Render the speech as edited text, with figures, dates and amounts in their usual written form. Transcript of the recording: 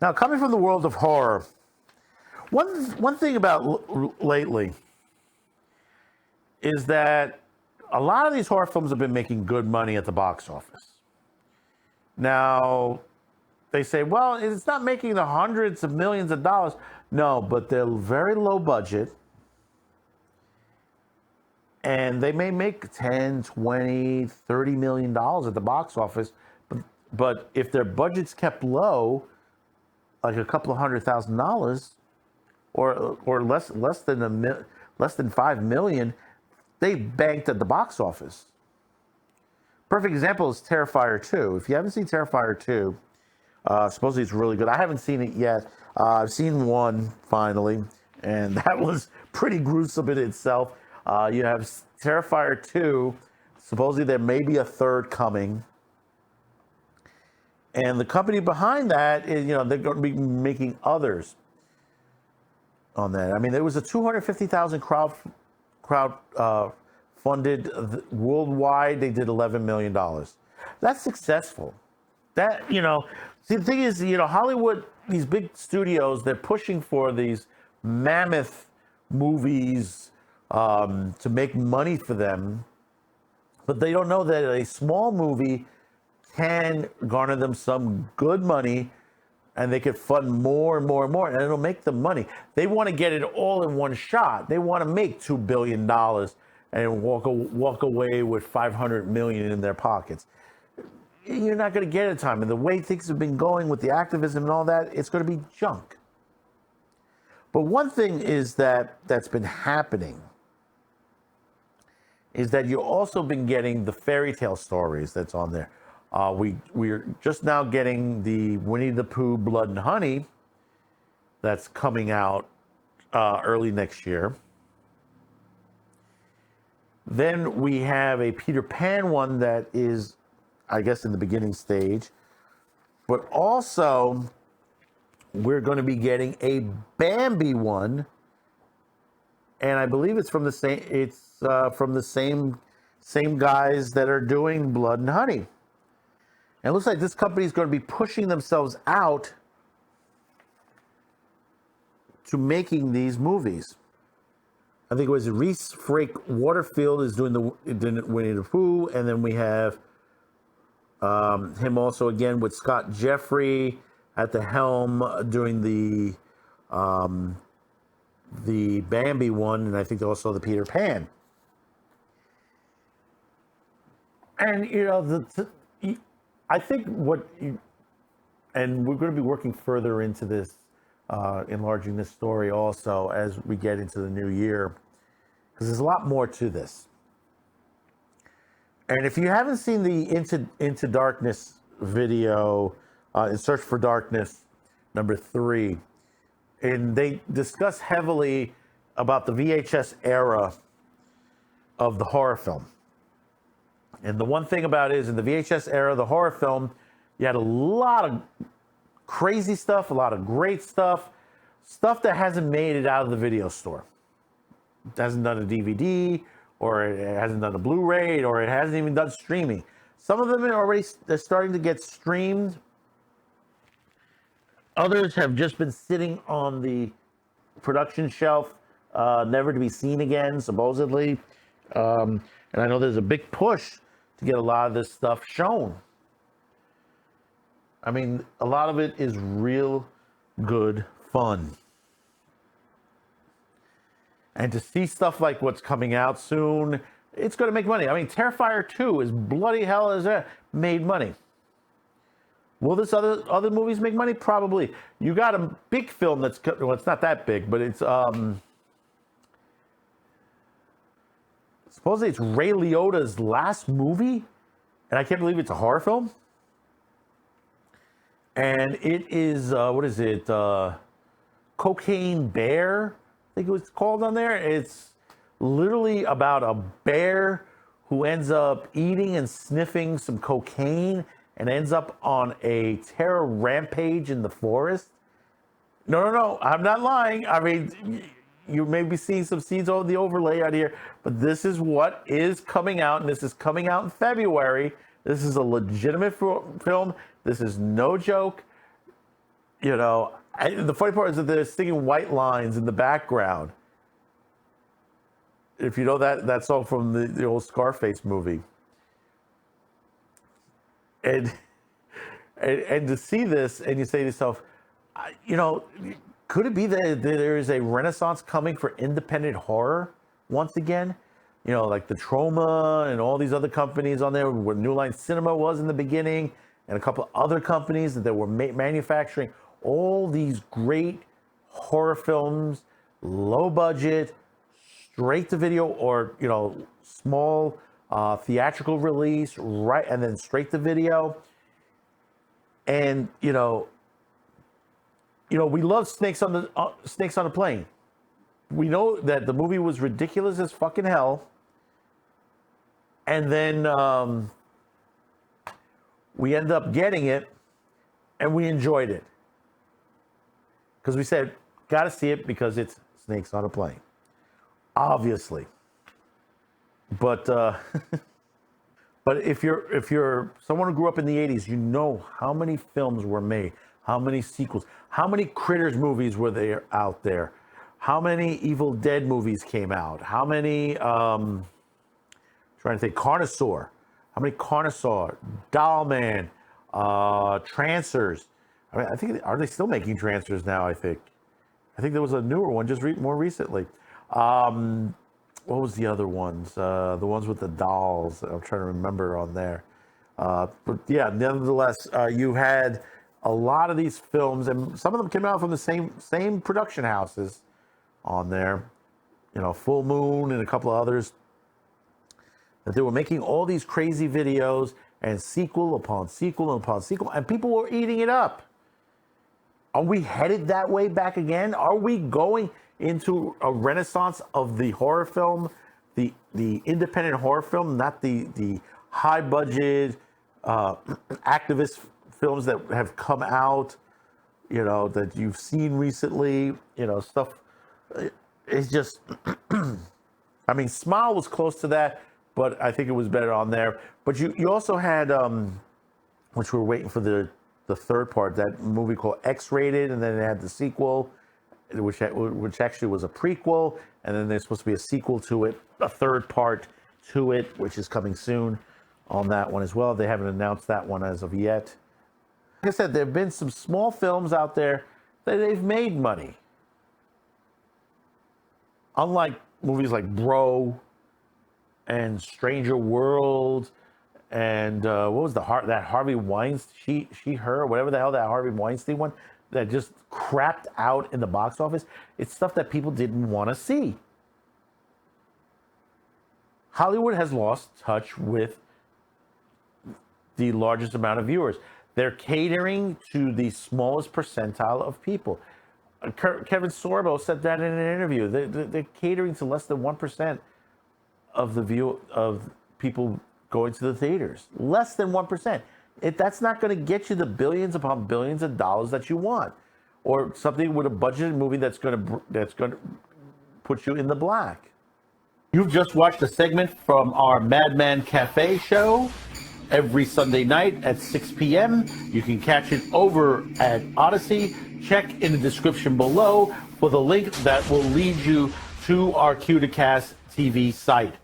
Now, coming from the world of horror, one thing about lately is that a lot of these horror films have been making good money at the box office. Now, they say, well, it's not making the hundreds of millions of dollars. No, but they're very low budget. And they may make 10, 20, 30 million dollars at the box office. But if their budget's kept low, like a couple of $100,000 or less than 5 million, they banked at the box office. Perfect example is Terrifier 2. If you haven't seen Terrifier 2, supposedly it's really good. I haven't seen it yet. I've seen one finally, and that was pretty gruesome in itself. You have Terrifier 2. Supposedly there may be a third coming. And the company behind that is, they're going to be making others on that. I mean, there was a 250,000 crowd funded worldwide. They did $11 million. That's successful. That, see, the thing is, Hollywood, these big studios, they're pushing for these mammoth movies to make money for them. But they don't know that a small movie can garner them some good money, and they could fund more and more and more, and it'll make them money. They want to get it all in one shot. They want to make $2 billion and walk away with $500 million in their pockets. You're not going to get it time. And the way things have been going with the activism and all that, it's going to be junk. But one thing is that's been happening is that you've also been getting the fairy tale stories that's on there. We're just now getting the Winnie the Pooh Blood and Honey that's coming out early next year. Then we have a Peter Pan one that is, I guess, in the beginning stage. But also, we're going to be getting a Bambi one, and I believe it's from the same. It's from the same guys that are doing Blood and Honey. And it looks like this company is going to be pushing themselves out to making these movies. I think it was Reese Frake Waterfield is doing the Winnie the Pooh, and then we have him also again with Scott Jeffrey at the helm doing the Bambi one, and I think also the Peter Pan. And I think and we're going to be working further into this, enlarging this story also as we get into the new year, because there's a lot more to this. And if you haven't seen the Into Darkness video, in Search for Darkness #3, and they discuss heavily about the VHS era of the horror film. And the one thing about it is, in the VHS era, the horror film, you had a lot of crazy stuff, a lot of great stuff that hasn't made it out of the video store. It hasn't done a DVD, or it hasn't done a Blu-ray, or it hasn't even done streaming. Some of them they're starting to get streamed. Others have just been sitting on the production shelf, never to be seen again, supposedly. And I know there's a big push to get a lot of this stuff shown. I mean, a lot of it is real good fun. And to see stuff like what's coming out soon, it's going to make money. I mean, Terrifier 2 is bloody hell as that made money. Will this other movies make money? Probably. You got a big film that's, well, it's not that big, but it's supposedly it's Ray Liotta's last movie, and I can't believe it's a horror film. And it is, what is it? Cocaine Bear, I think it was called on there. It's literally about a bear who ends up eating and sniffing some cocaine and ends up on a terror rampage in the forest. No, I'm not lying. I mean, you may be seeing some scenes of the overlay out here, but this is what is coming out, and this is coming out in February. This is a legitimate film. This is no joke. The funny part is that they're singing White Lines in the background. If you know that song from the old Scarface movie. And to see this and you say to yourself, could it be that there is a renaissance coming for independent horror once again? Like the Troma and all these other companies on there, where New Line Cinema was in the beginning, and a couple of other companies that were manufacturing all these great horror films, low budget, straight to video, or small theatrical release, right, and then straight to video. And we love Snakes on a Plane. We know that the movie was ridiculous as fucking hell, and then we ended up getting it, and we enjoyed it because we said, "Gotta see it because it's Snakes on a Plane," obviously. But but if you're someone who grew up in the 80s, you know how many films were made, how many sequels, how many Critters movies were there out there, how many Evil Dead movies came out, how many trying to think, Carnosaur, how many Carnosaur, Dollman, Trancers. I mean, I think, are they still making Trancers now? I think there was a newer one just more recently. What was the other ones? The ones with the dolls. I'm trying to remember on there. But yeah, nevertheless, you had a lot of these films, and some of them came out from the same production houses on there. Full Moon and a couple of others. That they were making all these crazy videos and sequel upon sequel upon sequel, and people were eating it up. Are we headed that way back again? Are we going into a renaissance of the horror film, the independent horror film, not the high budget activist films that have come out, that you've seen recently, stuff. It's just, I mean, Smile was close to that, but I think it was better on there. But you also had, which we're waiting for the third part, that movie called X-Rated, and then it had the sequel, which actually was a prequel, and then there's supposed to be a sequel to it, a third part to it, which is coming soon on that one as well. They haven't announced that one as of yet. Like I said, there have been some small films out there that they've made money. Unlike movies like Bro and Stranger World and what was that Harvey Weinstein, her, whatever the hell that Harvey Weinstein one, that just crapped out in the box office. It's stuff that people didn't want to see. Hollywood has lost touch with the largest amount of viewers. They're catering to the smallest percentile of people. Kevin Sorbo said that in an interview. They're catering to less than 1% of the view of people going to the theaters. Less than 1%. That's not going to get you the billions upon billions of dollars that you want, or something with a budgeted movie that's going to put you in the black. You've just watched a segment from our Madman Cafe show every Sunday night at 6 p.m. You can catch it over at Odyssey. Check in the description below for the link that will lead you to our Q2Cast TV site.